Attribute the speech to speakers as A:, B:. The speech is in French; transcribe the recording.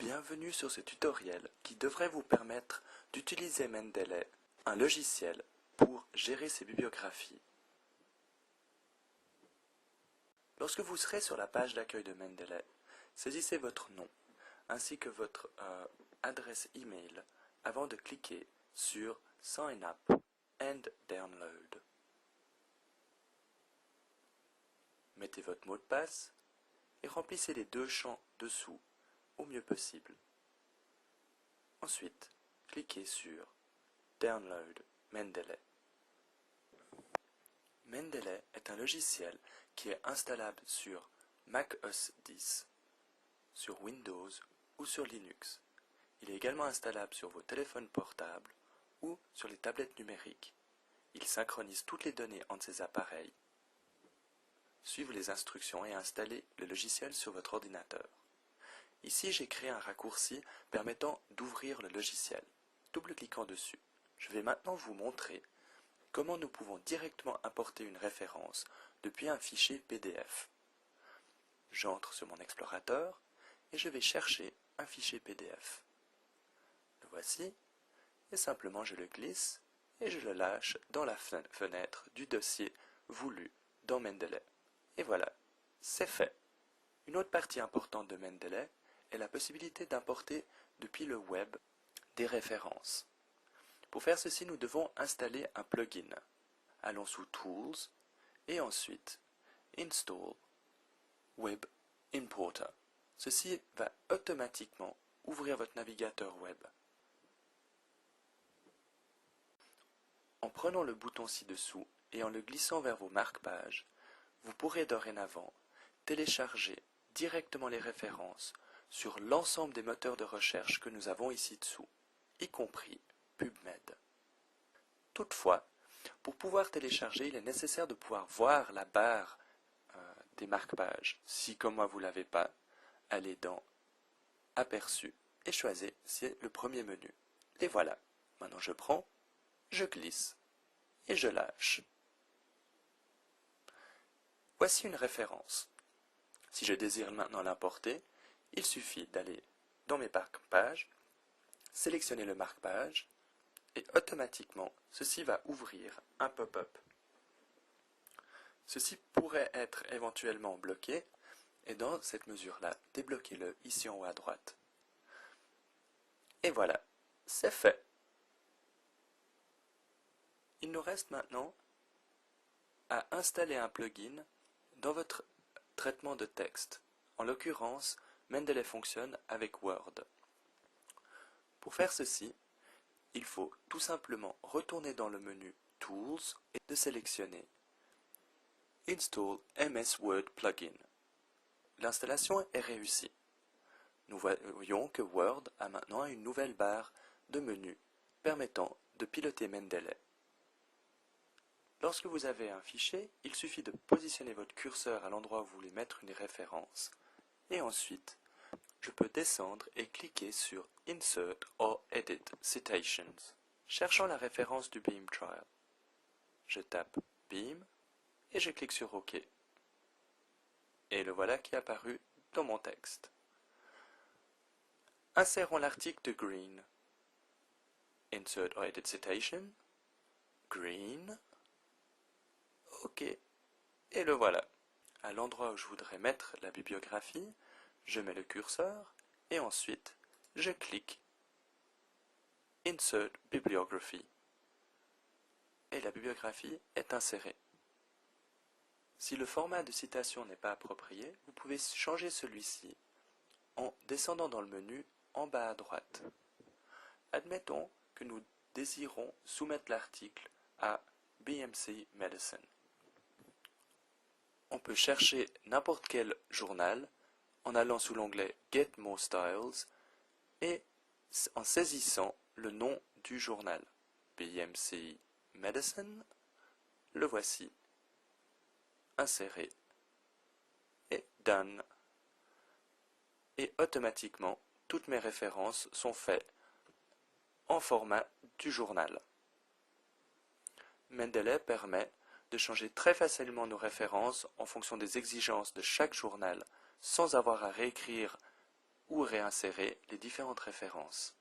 A: Bienvenue sur ce tutoriel qui devrait vous permettre d'utiliser Mendeley, un logiciel pour gérer ses bibliographies. Lorsque vous serez sur la page d'accueil de Mendeley, saisissez votre nom ainsi que votre adresse email avant de cliquer sur Sign up and Download. Mettez votre mot de passe et remplissez les deux champs dessous au mieux possible. Ensuite, cliquez sur Download Mendeley. Mendeley est un logiciel qui est installable sur Mac OS X, sur Windows ou sur Linux. Il est également installable sur vos téléphones portables ou sur les tablettes numériques. Il synchronise toutes les données entre ces appareils. Suivez les instructions et installez le logiciel sur votre ordinateur. Ici, j'ai créé un raccourci permettant d'ouvrir le logiciel. Double-cliquant dessus, je vais maintenant vous montrer comment nous pouvons directement importer une référence depuis un fichier PDF. J'entre sur mon explorateur et je vais chercher un fichier PDF. Le voici, et simplement je le glisse et je le lâche dans la fenêtre du dossier voulu dans Mendeley. Et voilà, c'est fait. Une autre partie importante de Mendeley est la possibilité d'importer depuis le web des références. Pour faire ceci, nous devons installer un plugin. Allons sous Tools et ensuite Install Web Importer. Ceci va automatiquement ouvrir votre navigateur web. En prenant le bouton ci-dessous et en le glissant vers vos marque-pages, vous pourrez dorénavant télécharger directement les références sur l'ensemble des moteurs de recherche que nous avons ici-dessous, y compris PubMed. Toutefois, pour pouvoir télécharger, il est nécessaire de pouvoir voir la barre des marque-pages. Si, comme moi, vous ne l'avez pas, allez dans Aperçu et choisissez le premier menu. Et voilà. Maintenant, je prends, je glisse et je lâche. Voici une référence. Si je désire maintenant l'importer, il suffit d'aller dans mes marque-pages, sélectionner le marque-page, et automatiquement, ceci va ouvrir un pop-up. Ceci pourrait être éventuellement bloqué, et dans cette mesure-là, débloquez-le ici en haut à droite. Et voilà, c'est fait. Il nous reste maintenant à installer un plugin dans votre traitement de texte. En l'occurrence, Mendeley fonctionne avec Word. Pour faire ceci, il faut tout simplement retourner dans le menu Tools et de sélectionner Install MS Word Plugin. L'installation est réussie. Nous voyons que Word a maintenant une nouvelle barre de menu permettant de piloter Mendeley. Lorsque vous avez un fichier, il suffit de positionner votre curseur à l'endroit où vous voulez mettre une référence. Et ensuite, je peux descendre et cliquer sur Insert or Edit Citations, cherchant la référence du Beam Trial. Je tape Beam et je clique sur OK. Et le voilà qui est apparu dans mon texte. Insérons l'article de Green. Insert or Edit Citation. Green. OK. Et le voilà. À l'endroit où je voudrais mettre la bibliographie, je mets le curseur et ensuite je clique Insert Bibliography et la bibliographie est insérée. Si le format de citation n'est pas approprié, vous pouvez changer celui-ci en descendant dans le menu en bas à droite. Admettons que nous désirons soumettre l'article à BMC Medicine. On peut chercher n'importe quel journal en allant sous l'onglet Get More Styles et en saisissant le nom du journal. BMC Medicine, le voici, inséré et Done. Et automatiquement, toutes mes références sont faites en format du journal. Mendeley permet de changer très facilement nos références en fonction des exigences de chaque journal sans avoir à réécrire ou réinsérer les différentes références.